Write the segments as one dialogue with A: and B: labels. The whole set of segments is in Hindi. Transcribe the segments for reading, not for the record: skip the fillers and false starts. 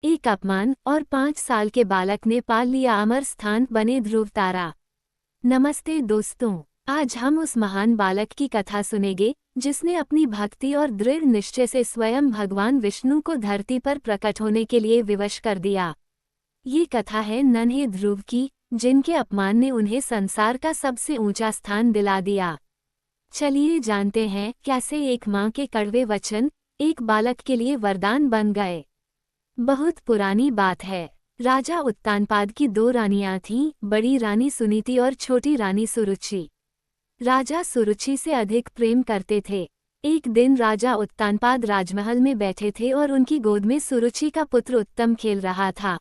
A: एक अपमान और 5 साल के बालक ने पाल लिया अमर स्थान बने ध्रुव तारा। नमस्ते दोस्तों, आज हम उस महान बालक की कथा सुनेंगे जिसने अपनी भक्ति और दृढ़ निश्चय से स्वयं भगवान विष्णु को धरती पर प्रकट होने के लिए विवश कर दिया। ये कथा है नन्हे ध्रुव की, जिनके अपमान ने उन्हें संसार का सबसे ऊंचा स्थान दिला दिया। चलिए जानते हैं कैसे एक माँ के कड़वे वचन एक बालक के लिए वरदान बन गए। बहुत पुरानी बात है। राजा उत्तानपाद की 2 रानियां थीं, बड़ी रानी सुनीति और छोटी रानी सुरुचि। राजा सुरुचि से अधिक प्रेम करते थे। एक दिन राजा उत्तानपाद राजमहल में बैठे थे और उनकी गोद में सुरुचि का पुत्र उत्तम खेल रहा था।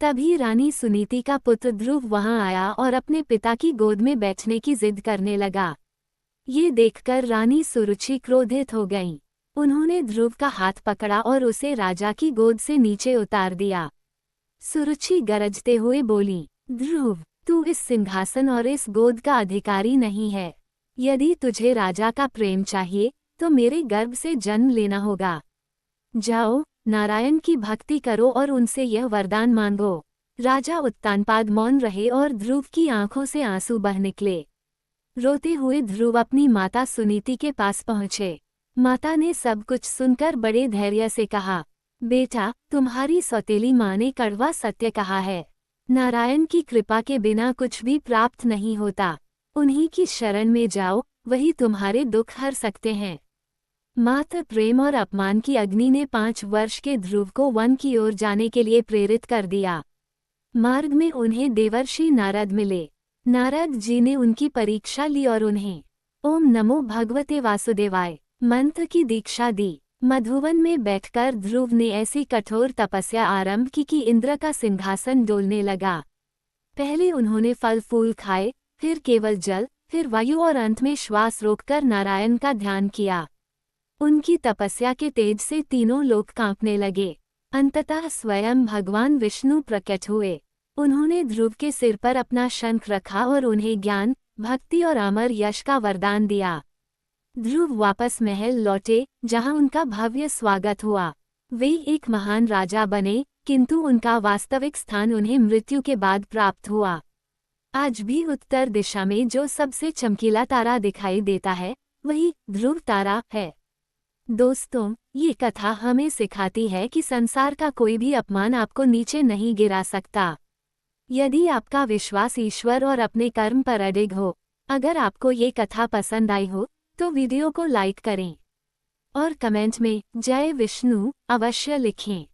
A: तभी रानी सुनीति का पुत्र ध्रुव वहां आया और अपने पिता की गोद में बैठने की जिद करने लगा। ये देखकर रानी सुरुचि क्रोधित हो गईं। उन्होंने ध्रुव का हाथ पकड़ा और उसे राजा की गोद से नीचे उतार दिया। सुरुचि गरजते हुए बोली, ध्रुव, तू इस सिंहासन और इस गोद का अधिकारी नहीं है। यदि तुझे राजा का प्रेम चाहिए तो मेरे गर्भ से जन्म लेना होगा। जाओ, नारायण की भक्ति करो और उनसे यह वरदान मांगो। राजा उत्तानपाद मौन रहे और ध्रुव की आंखों से आंसू बह निकले। रोते हुए ध्रुव अपनी माता सुनीति के पास पहुँचे। माता ने सब कुछ सुनकर बड़े धैर्य से कहा, बेटा, तुम्हारी सौतेली माँ ने कड़वा सत्य कहा है। नारायण की कृपा के बिना कुछ भी प्राप्त नहीं होता। उन्हीं की शरण में जाओ, वही तुम्हारे दुख हर सकते हैं। मात्र प्रेम और अपमान की अग्नि ने 5 वर्ष के ध्रुव को वन की ओर जाने के लिए प्रेरित कर दिया। मार्ग में उन्हें देवर्षि नारद मिले। नारद जी ने उनकी परीक्षा ली और उन्हें ओम नमो भगवते वासुदेवाय मंत्र की दीक्षा दी। मधुवन में बैठकर ध्रुव ने ऐसी कठोर तपस्या आरंभ की कि इंद्र का सिंहासन डोलने लगा। पहले उन्होंने फल फूल खाए, फिर केवल जल, फिर वायु और अंत में श्वास रोककर नारायण का ध्यान किया। उनकी तपस्या के तेज से तीनों लोक कांपने लगे। अंततः स्वयं भगवान विष्णु प्रकट हुए। उन्होंने ध्रुव के सिर पर अपना शंख रखा और उन्हें ज्ञान, भक्ति और अमर यश का वरदान दिया। ध्रुव वापस महल लौटे, जहां उनका भव्य स्वागत हुआ। वे एक महान राजा बने, किंतु उनका वास्तविक स्थान उन्हें मृत्यु के बाद प्राप्त हुआ। आज भी उत्तर दिशा में जो सबसे चमकीला तारा दिखाई देता है, वही ध्रुव तारा है। दोस्तों, ये कथा हमें सिखाती है कि संसार का कोई भी अपमान आपको नीचे नहीं गिरा सकता। यदि आपका विश्वास ईश्वर और अपने कर्म पर अडिग हो। अगर आपको ये कथा पसंद आई हो तो वीडियो को लाइक करें और कमेंट में जय विष्णु अवश्य लिखें।